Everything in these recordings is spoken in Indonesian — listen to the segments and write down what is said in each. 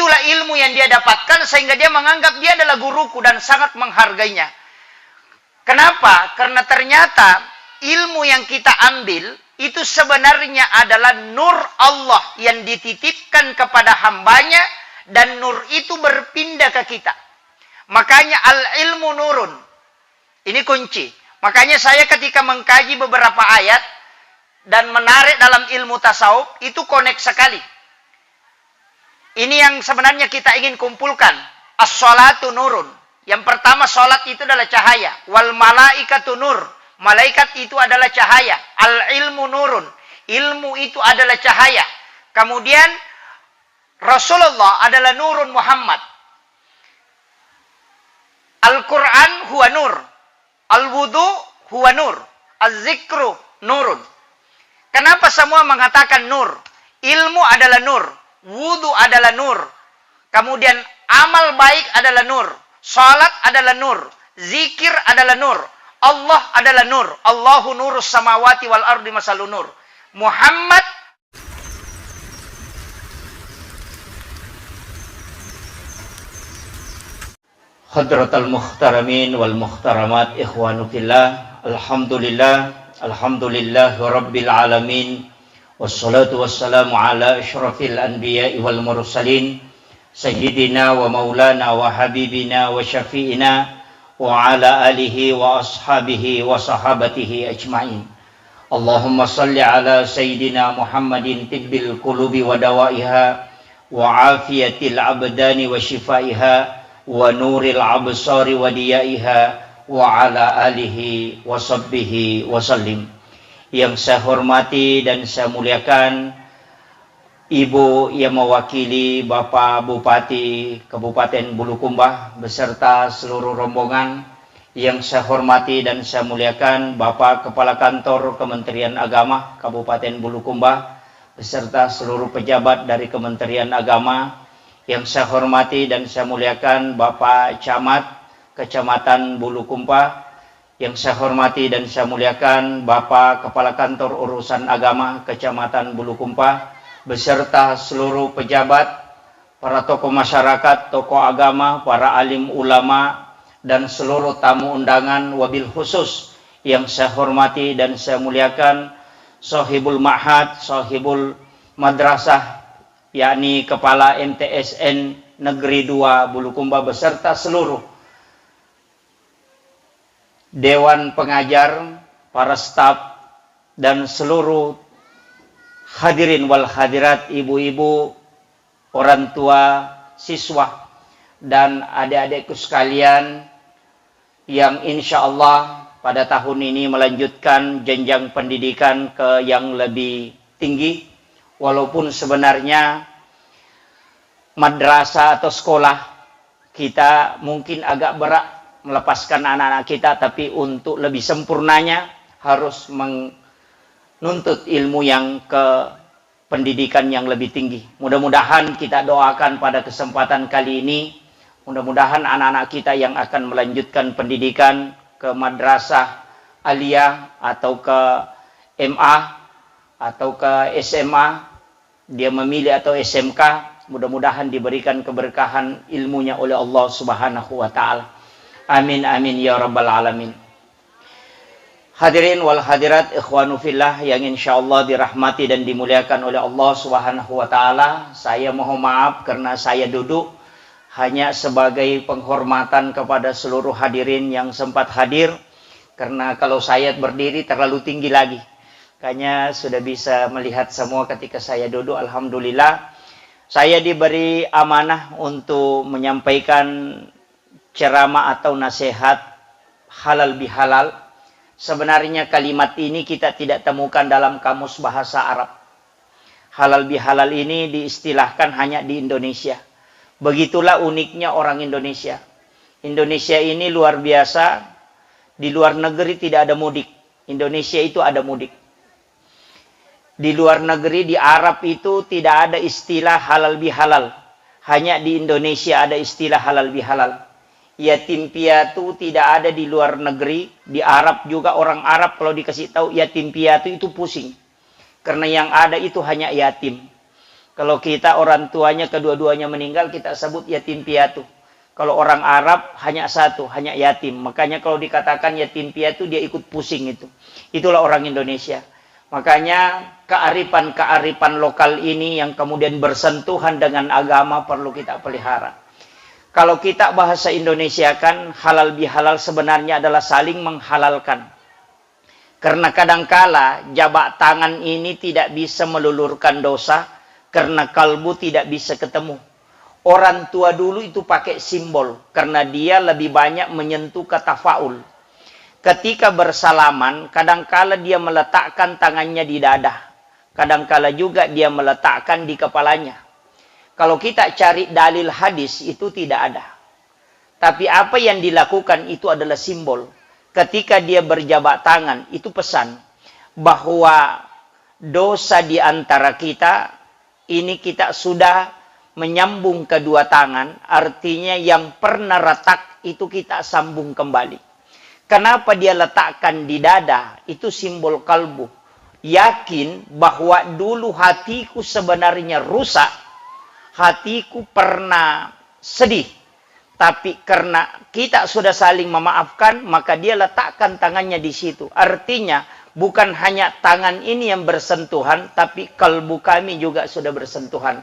Itulah ilmu yang dia dapatkan sehingga dia menganggap dia adalah guruku dan sangat menghargainya. Kenapa? Karena ternyata ilmu yang kita ambil itu sebenarnya adalah nur Allah yang dititipkan kepada hambanya, dan nur itu berpindah ke kita. Makanya al-ilmu nurun. Ini kunci. Makanya saya ketika mengkaji beberapa ayat dan menarik dalam ilmu tasawuf, itu connect sekali. Ini yang sebenarnya kita ingin kumpulkan. As-sholatu nurun. Yang pertama, sholat itu adalah cahaya. Wal malaikatu nur. Malaikat itu adalah cahaya. Al-ilmu nurun. Ilmu itu adalah cahaya. Kemudian, Rasulullah adalah nurun Muhammad. Al-Quran huwa nur. Al-wudu huwa nur. Az-zikru nurun. Kenapa semua mengatakan nur? Ilmu adalah nur. Wudu adalah nur. Kemudian amal baik adalah nur. Salat adalah nur. Zikir adalah nur. Allah adalah nur. Allahu nurus samawati wal ardi masalun nur. Muhammad Hadratal muhtaramin wal muhtaramat ikhwanu fillah. Alhamdulillah. Alhamdulillah rabbil alamin. Wassalatu wassalamu ala asyrafil anbiya'i wal mursalin sayyidina wa maulana wa habibina wa syafi'ina wa ala alihi wa ashabihi wa sahabatihi ajma'in. Allahumma salli ala sayyidina Muhammadin tibbil qulubi wa dawaiha wa afiyatil abdani wa shifaiha wa nuril absari wa diyaiha wa ala alihi wa sahbihi wa sallim. Yang saya hormati dan saya muliakan Ibu yang mewakili Bapak Bupati Kabupaten Bulukumba beserta seluruh rombongan. Yang saya hormati dan saya muliakan Bapak Kepala Kantor Kementerian Agama Kabupaten Bulukumba beserta seluruh pejabat dari Kementerian Agama. Yang saya hormati dan saya muliakan Bapak Camat Kecamatan Bulukumba. Yang saya hormati dan saya muliakan Bapak Kepala Kantor Urusan Agama Kecamatan Bulukumba beserta seluruh pejabat, para tokoh masyarakat, tokoh agama, para alim ulama, dan seluruh tamu undangan. Wabil khusus yang saya hormati dan saya muliakan Sahibul Ma'had, Sahibul Madrasah, yakni Kepala MTSN Negeri 2 Bulukumba beserta seluruh Dewan Pengajar, para staf, dan seluruh hadirin wal hadirat, ibu-ibu, orang tua, siswa, dan adik-adikku sekalian yang insya Allah pada tahun ini melanjutkan jenjang pendidikan ke yang lebih tinggi. Walaupun sebenarnya madrasah atau sekolah kita mungkin agak berat melepaskan anak-anak kita, tapi untuk lebih sempurnanya harus menuntut ilmu yang ke pendidikan yang lebih tinggi. Mudah-mudahan kita doakan pada kesempatan kali ini, mudah-mudahan anak-anak kita yang akan melanjutkan pendidikan ke madrasah aliyah atau ke MA atau ke SMA, dia memilih atau SMK, mudah-mudahan diberikan keberkahan ilmunya oleh Allah Subhanahu wa taala. Amin amin ya rabbal alamin. Hadirin wal hadirat ikhwanu fillah yang insyaallah dirahmati dan dimuliakan oleh Allah Subhanahu wa taala. Saya mohon maaf karena saya duduk hanya sebagai penghormatan kepada seluruh hadirin yang sempat hadir, karena kalau saya berdiri terlalu tinggi lagi. Kayaknya sudah bisa melihat semua ketika saya duduk. Alhamdulillah saya diberi amanah untuk menyampaikan ceramah atau nasihat halal bihalal. Sebenarnya kalimat ini kita tidak temukan dalam kamus bahasa Arab. Halal bihalal ini diistilahkan hanya di Indonesia. Begitulah uniknya orang Indonesia. Indonesia ini luar biasa. Di luar negeri tidak ada mudik. Indonesia itu ada mudik. Di luar negeri, di Arab itu tidak ada istilah halal bihalal. Hanya di Indonesia ada istilah halal bihalal. Yatim piatu tidak ada di luar negeri. Di Arab juga orang Arab kalau dikasih tahu yatim piatu itu pusing. Karena yang ada itu hanya yatim. Kalau kita orang tuanya kedua-duanya meninggal, kita sebut yatim piatu. Kalau orang Arab hanya satu, hanya yatim. Makanya kalau dikatakan yatim piatu, dia ikut pusing itu. Itulah orang Indonesia. Makanya kearifan-kearifan lokal ini yang kemudian bersentuhan dengan agama perlu kita pelihara. Kalau kita bahasa Indonesia kan halal bihalal sebenarnya adalah saling menghalalkan. Karena kadangkala jabat tangan ini tidak bisa melulurkan dosa karena kalbu tidak bisa ketemu. Orang tua dulu itu pakai simbol karena dia lebih banyak menyentuh kata faul. Ketika bersalaman, kadangkala dia meletakkan tangannya di dada. Kadangkala juga dia meletakkan di kepalanya. Kalau kita cari dalil hadis itu tidak ada. Tapi apa yang dilakukan itu adalah simbol. Ketika dia berjabat tangan, itu pesan bahwa dosa di antara kita, ini kita sudah menyambung kedua tangan, artinya yang pernah retak itu kita sambung kembali. Kenapa dia letakkan di dada? Itu simbol kalbu. Yakin bahwa dulu hatiku sebenarnya rusak, hatiku pernah sedih. Tapi karena kita sudah saling memaafkan, maka dia letakkan tangannya di situ. Artinya, bukan hanya tangan ini yang bersentuhan, tapi kalbu kami juga sudah bersentuhan.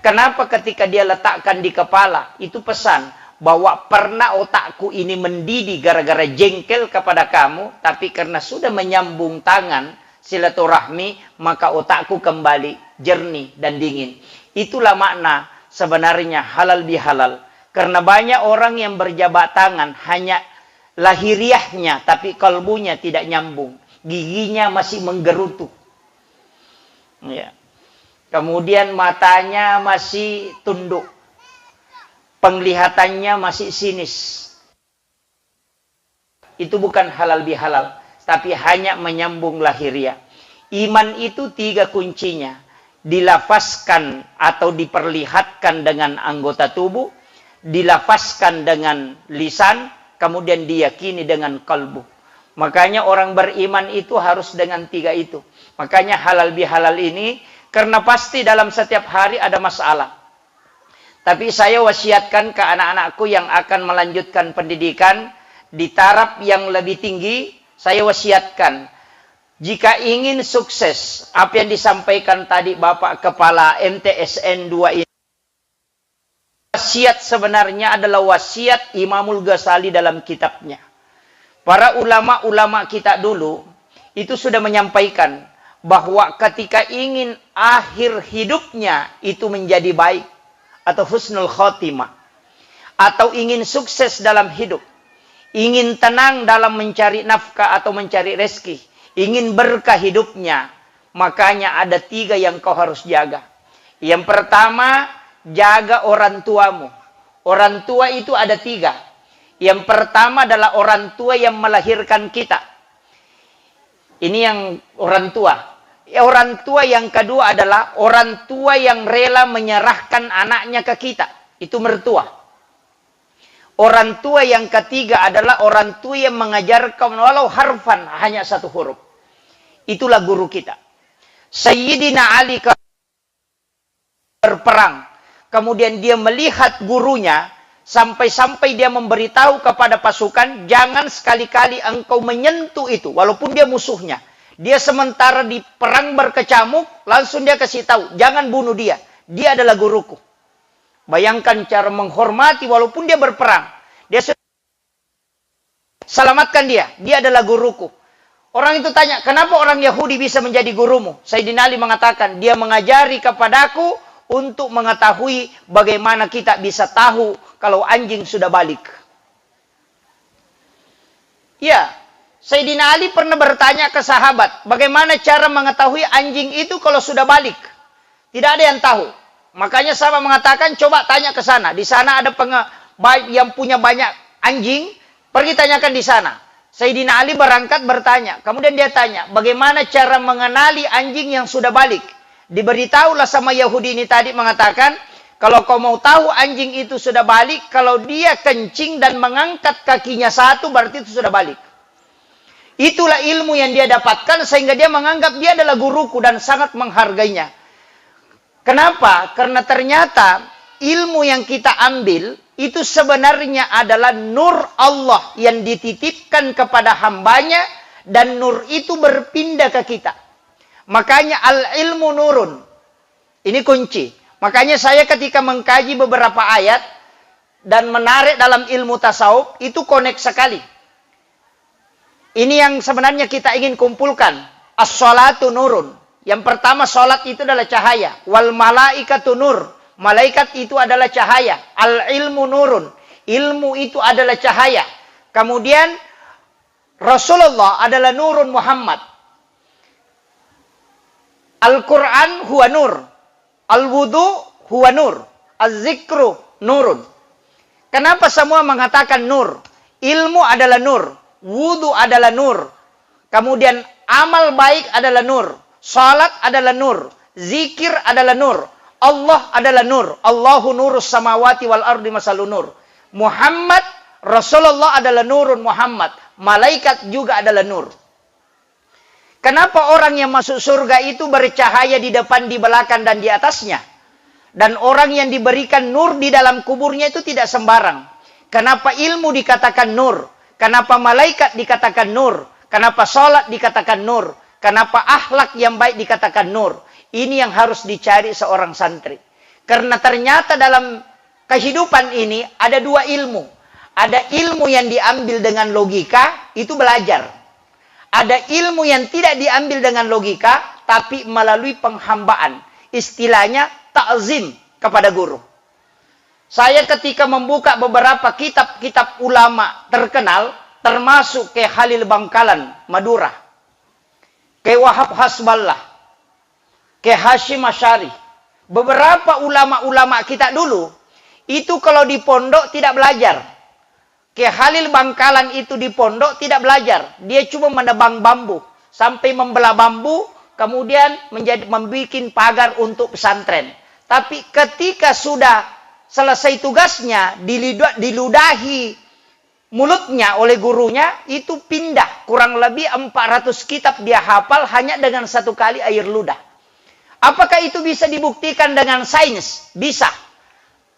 Kenapa ketika dia letakkan di kepala? Itu pesan bahwa pernah otakku ini mendidih gara-gara jengkel kepada kamu, tapi karena sudah menyambung tangan, silaturahmi, maka otakku kembali jernih dan dingin. Itulah makna sebenarnya halal bihalal. Karena banyak orang yang berjabat tangan hanya lahiriahnya, tapi kalbunya tidak nyambung. Giginya masih menggerutu. Ya. Kemudian matanya masih tunduk. Penglihatannya masih sinis. Itu bukan halal bihalal, tapi hanya menyambung lahiriah. Iman itu 3 kuncinya. Dilafazkan atau diperlihatkan dengan anggota tubuh, dilafazkan dengan lisan, kemudian diyakini dengan kalbu. Makanya orang beriman itu harus dengan 3 itu. Makanya halal bihalal ini, karena pasti dalam setiap hari ada masalah. Tapi saya wasiatkan ke anak-anakku yang akan melanjutkan pendidikan di taraf yang lebih tinggi, saya wasiatkan, jika ingin sukses, apa yang disampaikan tadi Bapak Kepala MTSN 2 ini, wasiat sebenarnya adalah wasiat Imamul Ghazali dalam kitabnya. Para ulama-ulama kita dulu itu sudah menyampaikan bahwa ketika ingin akhir hidupnya itu menjadi baik atau husnul khotimah, atau ingin sukses dalam hidup, ingin tenang dalam mencari nafkah atau mencari rezeki, ingin berkah hidupnya, makanya ada 3 yang kau harus jaga. Yang pertama, jaga orang tuamu. Orang tua itu ada 3. Yang pertama adalah orang tua yang melahirkan kita. Ini yang orang tua. Orang tua yang kedua adalah orang tua yang rela menyerahkan anaknya ke kita. Itu mertua. Orang tua yang ketiga adalah orang tua yang mengajarkan walau harfan, hanya 1 huruf. Itulah guru kita. Sayyidina Ali berperang. Kemudian dia melihat gurunya, sampai-sampai dia memberitahu kepada pasukan, jangan sekali-kali engkau menyentuh itu, walaupun dia musuhnya. Dia sementara di perang berkecamuk, langsung dia kasih tahu, jangan bunuh dia. Dia adalah guruku. Bayangkan cara menghormati walaupun dia berperang. Dia selamatkan dia. Dia adalah guruku. Orang itu tanya, kenapa orang Yahudi bisa menjadi gurumu? Sayyidina Ali mengatakan, dia mengajari kepadaku untuk mengetahui bagaimana kita bisa tahu kalau anjing sudah balik. Ya, Sayyidina Ali pernah bertanya ke sahabat, bagaimana cara mengetahui anjing itu kalau sudah balik? Tidak ada yang tahu. Makanya sahabat mengatakan, coba tanya ke sana. Di sana ada yang punya banyak anjing, pergi tanyakan di sana. Sayyidina Ali berangkat bertanya. Kemudian dia tanya, bagaimana cara mengenali anjing yang sudah balik? Diberitahulah sama Yahudi ini tadi mengatakan, kalau kau mau tahu anjing itu sudah balik, kalau dia kencing dan mengangkat kakinya 1, berarti itu sudah balik. Itulah ilmu yang dia dapatkan sehingga dia menganggap dia adalah guruku dan sangat menghargainya. Kenapa? Karena ternyata ilmu yang kita ambil itu sebenarnya adalah nur Allah yang dititipkan kepada hambanya, dan nur itu berpindah ke kita. Makanya al-ilmu nurun. Ini kunci. Makanya saya ketika mengkaji beberapa ayat dan menarik dalam ilmu tasawuf, itu connect sekali. Ini yang sebenarnya kita ingin kumpulkan. As-sholatu nurun. Yang pertama, sholat itu adalah cahaya. Wal malaikatu nur. Malaikat itu adalah cahaya. Al-ilmu nurun. Ilmu itu adalah cahaya. Kemudian, Rasulullah adalah nurun Muhammad. Al-Quran huwa nur. Al-wudu huwa nur. Az-zikru nurun. Kenapa semua mengatakan nur? Ilmu adalah nur. Wudu adalah nur. Kemudian amal baik adalah nur. Salat adalah nur. Zikir adalah nur. Allah adalah nur. Allahu nurus samawati wal ardi masalun nur. Muhammad, Rasulullah adalah nurun Muhammad. Malaikat juga adalah nur. Kenapa orang yang masuk surga itu bercahaya di depan, di belakang, dan di atasnya? Dan orang yang diberikan nur di dalam kuburnya itu tidak sembarang. Kenapa ilmu dikatakan nur? Kenapa malaikat dikatakan nur? Kenapa sholat dikatakan nur? Kenapa akhlak yang baik dikatakan nur? Ini yang harus dicari seorang santri. Karena ternyata dalam kehidupan ini ada dua ilmu. Ada ilmu yang diambil dengan logika, itu belajar. Ada ilmu yang tidak diambil dengan logika, tapi melalui penghambaan. Istilahnya ta'zim kepada guru. Saya ketika membuka beberapa kitab-kitab ulama terkenal, termasuk ke Khalil Bangkalan, Madura, ke Wahab Hasballah, ke Hashim Asy'ari. Beberapa ulama-ulama kita dulu, itu kalau di pondok tidak belajar. Ke Khalil Bangkalan itu di pondok tidak belajar. Dia cuma menebang bambu. Sampai membelah bambu, kemudian membuat pagar untuk pesantren. Tapi ketika sudah selesai tugasnya, diludahi mulutnya oleh gurunya, itu pindah. Kurang lebih 400 kitab dia hafal hanya dengan satu kali air ludah. Apakah itu bisa dibuktikan dengan sains? Bisa.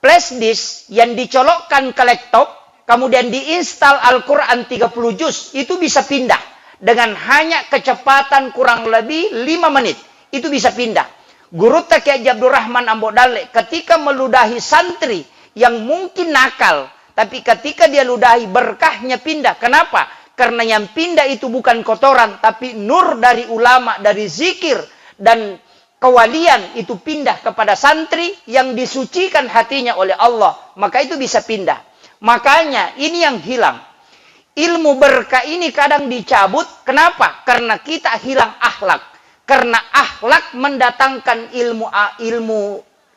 Flash disk yang dicolokkan ke laptop, kemudian diinstal Al-Quran 30 juz, itu bisa pindah. Dengan hanya kecepatan kurang lebih 5 menit. Itu bisa pindah. Guru Kiai Abdul Rahman Ambodale ketika meludahi santri yang mungkin nakal, tapi ketika dia ludahi, berkahnya pindah. Kenapa? Karena yang pindah itu bukan kotoran, tapi nur dari ulama, dari zikir, dan kewalian itu pindah kepada santri yang disucikan hatinya oleh Allah. Maka itu bisa pindah. Makanya ini yang hilang. Ilmu berkah ini kadang dicabut. Kenapa? Karena kita hilang akhlak. Karena akhlak mendatangkan ilmu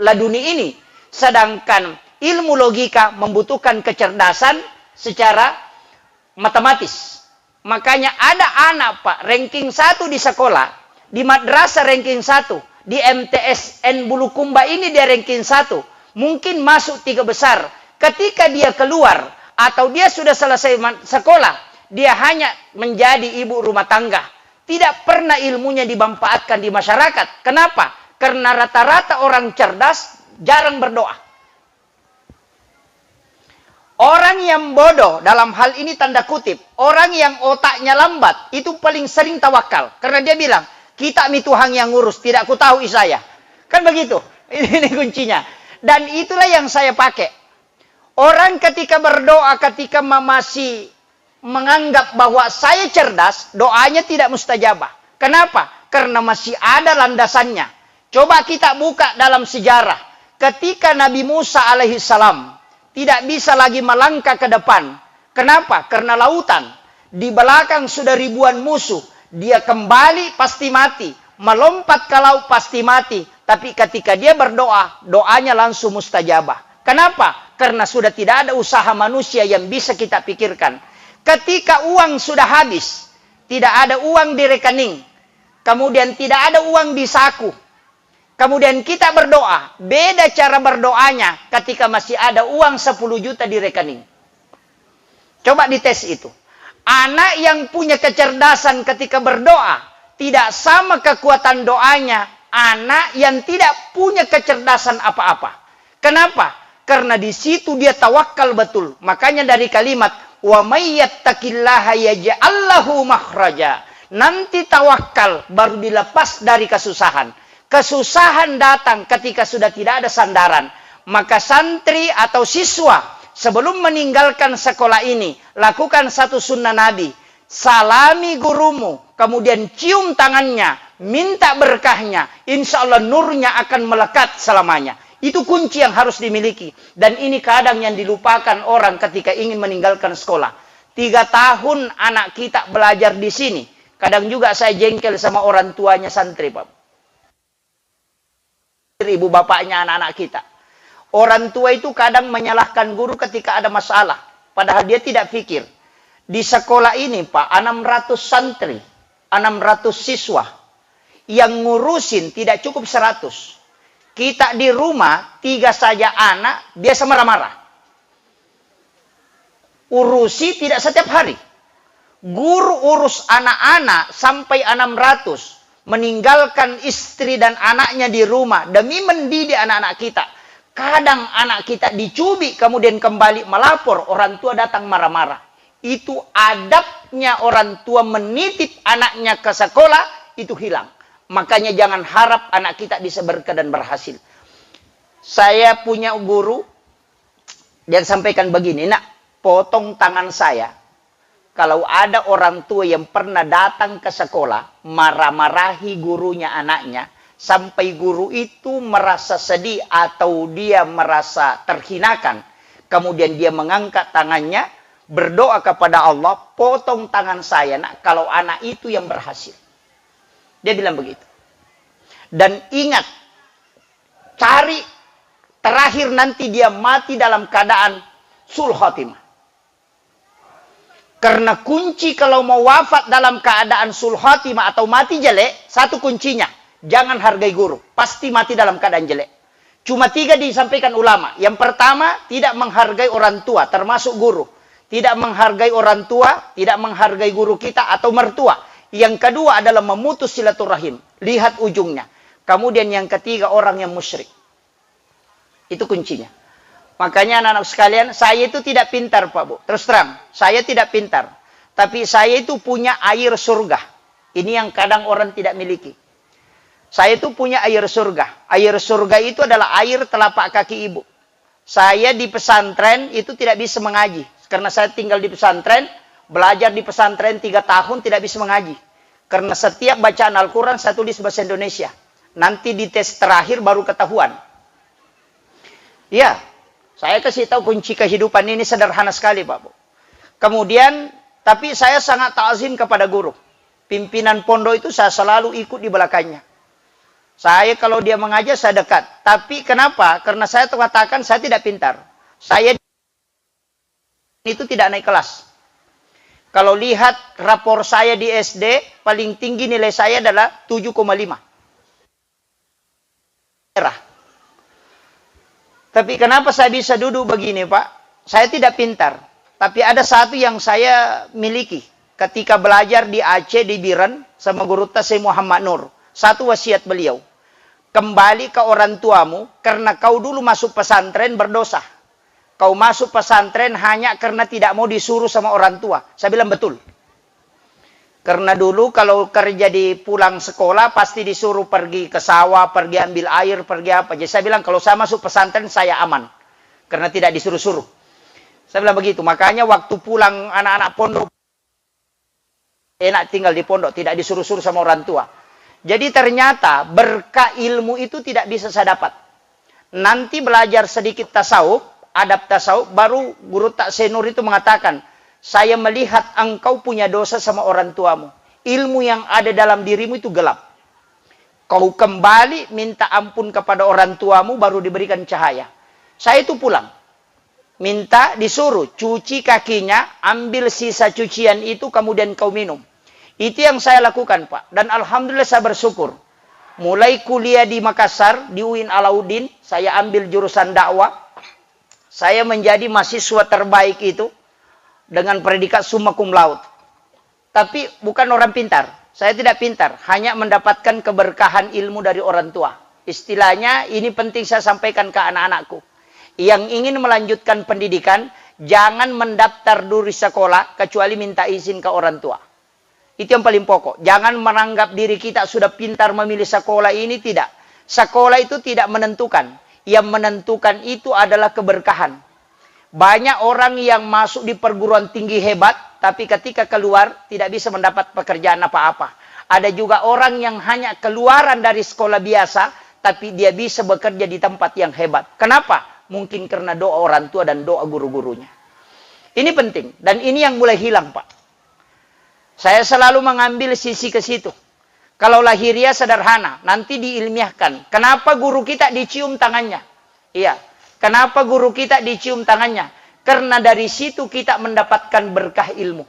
laduni ini. Sedangkan ilmu logika membutuhkan kecerdasan secara matematis. Makanya ada anak Pak, ranking 1 di sekolah. Di madrasah ranking 1. Di MTSN Bulukumba ini dia ranking 1. Mungkin masuk 3 besar. Ketika dia keluar atau dia sudah selesai sekolah, dia hanya menjadi ibu rumah tangga. Tidak pernah ilmunya dimanfaatkan di masyarakat. Kenapa? Karena rata-rata orang cerdas jarang berdoa. Orang yang bodoh dalam hal ini tanda kutip, orang yang otaknya lambat, itu paling sering tawakal. Karena dia bilang, kita mi Tuhan yang ngurus, tidak ku tahu saya. Kan begitu. Ini kuncinya. Dan itulah yang saya pakai. Orang ketika berdoa, ketika masih menganggap bahwa saya cerdas, doanya tidak mustajabah. Kenapa? Karena masih ada landasannya. Coba kita buka dalam sejarah. Ketika Nabi Musa alaihissalam tidak bisa lagi melangkah ke depan. Kenapa? Karena lautan. Di belakang sudah ribuan musuh. Dia kembali pasti mati. Melompat ke laut pasti mati. Tapi ketika dia berdoa, doanya langsung mustajabah. Kenapa? Karena sudah tidak ada usaha manusia yang bisa kita pikirkan. Ketika uang sudah habis, tidak ada uang di rekening, kemudian tidak ada uang di saku, kemudian kita berdoa, beda cara berdoanya ketika masih ada uang 10 juta di rekening. Coba dites itu. Anak yang punya kecerdasan ketika berdoa, tidak sama kekuatan doanya anak yang tidak punya kecerdasan apa-apa. Kenapa? Karena di situ dia tawakal betul. Makanya dari kalimat wa may yattaqillaha yaj'al lahu makhraja. Nanti tawakal baru dilepas dari kesusahan. Kesusahan datang ketika sudah tidak ada sandaran. Maka santri atau siswa sebelum meninggalkan sekolah ini, lakukan satu sunnah Nabi. Salami gurumu, kemudian cium tangannya, minta berkahnya. Insya Allah nurnya akan melekat selamanya. Itu kunci yang harus dimiliki. Dan ini kadang yang dilupakan orang ketika ingin meninggalkan sekolah. 3 tahun anak kita belajar di sini. Kadang juga saya jengkel sama orang tuanya santri, Pak. Ibu bapaknya anak-anak kita. Orang tua itu kadang menyalahkan guru ketika ada masalah. Padahal dia tidak pikir. Di sekolah ini, Pak, 600 santri, 600 siswa. Yang ngurusin tidak cukup 100. Kita di rumah, 3 saja anak, biasa marah-marah. Urusi tidak setiap hari. Guru urus anak-anak sampai 600. Meninggalkan istri dan anaknya di rumah demi mendidik anak-anak kita. Kadang anak kita dicubit, kemudian kembali melapor, orang tua datang marah-marah. Itu adabnya orang tua menitip anaknya ke sekolah, itu hilang. Makanya jangan harap anak kita bisa berkah dan berhasil. Saya punya guru, dia sampaikan begini, nak, potong tangan saya. Kalau ada orang tua yang pernah datang ke sekolah, marah-marahi gurunya anaknya, sampai guru itu merasa sedih atau dia merasa terhinakan. Kemudian dia mengangkat tangannya, berdoa kepada Allah, potong tangan saya, nak, kalau anak itu yang berhasil. Dia bilang begitu. Dan ingat, cari terakhir nanti dia mati dalam keadaan sul khotimah. Karena kunci kalau mau wafat dalam keadaan sul khotimah atau mati jelek, satu kuncinya, jangan hargai guru. Pasti mati dalam keadaan jelek. Cuma 3 disampaikan ulama. Yang pertama, tidak menghargai orang tua, termasuk guru. Tidak menghargai orang tua, tidak menghargai guru kita atau mertua. Yang kedua adalah memutus silaturahim. Lihat ujungnya. Kemudian yang ketiga, orang yang musyrik. Itu kuncinya. Makanya anak-anak sekalian, saya itu tidak pintar, Pak Bu. Terus terang, saya tidak pintar. Tapi saya itu punya air surga. Ini yang kadang orang tidak miliki. Saya itu punya air surga. Air surga itu adalah air telapak kaki ibu. Saya di pesantren itu tidak bisa mengaji. Karena saya tinggal di pesantren, belajar di pesantren 3 tahun tidak bisa mengaji. Karena setiap bacaan Al-Quran saya tulis bahasa Indonesia. Nanti di tes terakhir baru ketahuan. Ya, saya kasih tahu kunci kehidupan ini sederhana sekali, Pak Bu. Kemudian, tapi saya sangat ta'zim kepada guru. Pimpinan pondok itu saya selalu ikut di belakangnya. Saya kalau dia mengajar, saya dekat. Tapi kenapa? Karena saya katakan saya tidak pintar. Saya itu tidak naik kelas. Kalau lihat rapor saya di SD, paling tinggi nilai saya adalah 7,5. Tapi kenapa saya bisa duduk begini, Pak? Saya tidak pintar. Tapi ada satu yang saya miliki. Ketika belajar di Aceh, di Biren, sama guru Tasai Muhammad Nur. Satu wasiat beliau. Kembali ke orang tuamu, karena kau dulu masuk pesantren berdosa. Kau masuk pesantren hanya karena tidak mau disuruh sama orang tua. Saya bilang betul. Karena dulu kalau kerja di pulang sekolah, pasti disuruh pergi ke sawah, pergi ambil air, pergi apa. Jadi saya bilang kalau saya masuk pesantren, saya aman. Karena tidak disuruh-suruh. Saya bilang begitu. Makanya waktu pulang anak-anak pondok, enak tinggal di pondok, tidak disuruh-suruh sama orang tua. Jadi ternyata berkah ilmu itu tidak bisa saya dapat. Nanti belajar sedikit tasawuf, adab tasawuf, baru guru Tasai Nur itu mengatakan, saya melihat engkau punya dosa sama orang tuamu. Ilmu yang ada dalam dirimu itu gelap. Kau kembali minta ampun kepada orang tuamu baru diberikan cahaya. Saya itu pulang. Minta disuruh cuci kakinya, ambil sisa cucian itu kemudian kau minum. Itu yang saya lakukan, Pak. Dan alhamdulillah saya bersyukur. Mulai kuliah di Makassar, di UIN Alauddin, saya ambil jurusan dakwah. Saya menjadi mahasiswa terbaik itu dengan predikat summa cum laude. Tapi bukan orang pintar. Saya tidak pintar, hanya mendapatkan keberkahan ilmu dari orang tua. Istilahnya, ini penting saya sampaikan ke anak-anakku. Yang ingin melanjutkan pendidikan, jangan mendaftar dulu di sekolah, kecuali minta izin ke orang tua. Itu yang paling pokok. Jangan menganggap diri kita sudah pintar memilih sekolah ini, tidak. Sekolah itu tidak menentukan. Yang menentukan itu adalah keberkahan. Banyak orang yang masuk di perguruan tinggi hebat, tapi ketika keluar tidak bisa mendapat pekerjaan apa-apa. Ada juga orang yang hanya keluaran dari sekolah biasa, tapi dia bisa bekerja di tempat yang hebat. Kenapa? Mungkin karena doa orang tua dan doa guru-gurunya. Ini penting, dan ini yang mulai hilang, Pak. Saya selalu mengambil sisi ke situ. Kalau lahiriah sederhana, nanti diilmiahkan. Kenapa guru kita dicium tangannya? Iya. Kenapa guru kita dicium tangannya? Karena dari situ kita mendapatkan berkah ilmu.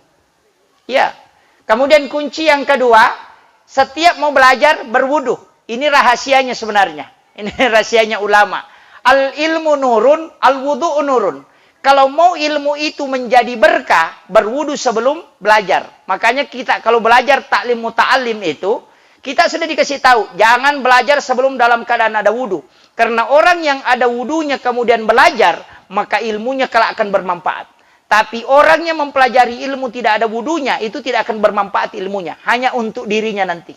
Iya. Kemudian kunci yang kedua, setiap mau belajar berwudu. Ini rahasianya sebenarnya. Ini rahasianya ulama. Al ilmu nurun, al wudu nurun. Kalau mau ilmu itu menjadi berkah, berwudu sebelum belajar. Makanya kita kalau belajar taklim muta'alim itu, kita sudah dikasih tahu, jangan belajar sebelum dalam keadaan ada wudu. Karena orang yang ada wudunya kemudian belajar, maka ilmunya kelak akan bermanfaat. Tapi orang yang mempelajari ilmu tidak ada wudunya, itu tidak akan bermanfaat ilmunya. Hanya untuk dirinya nanti.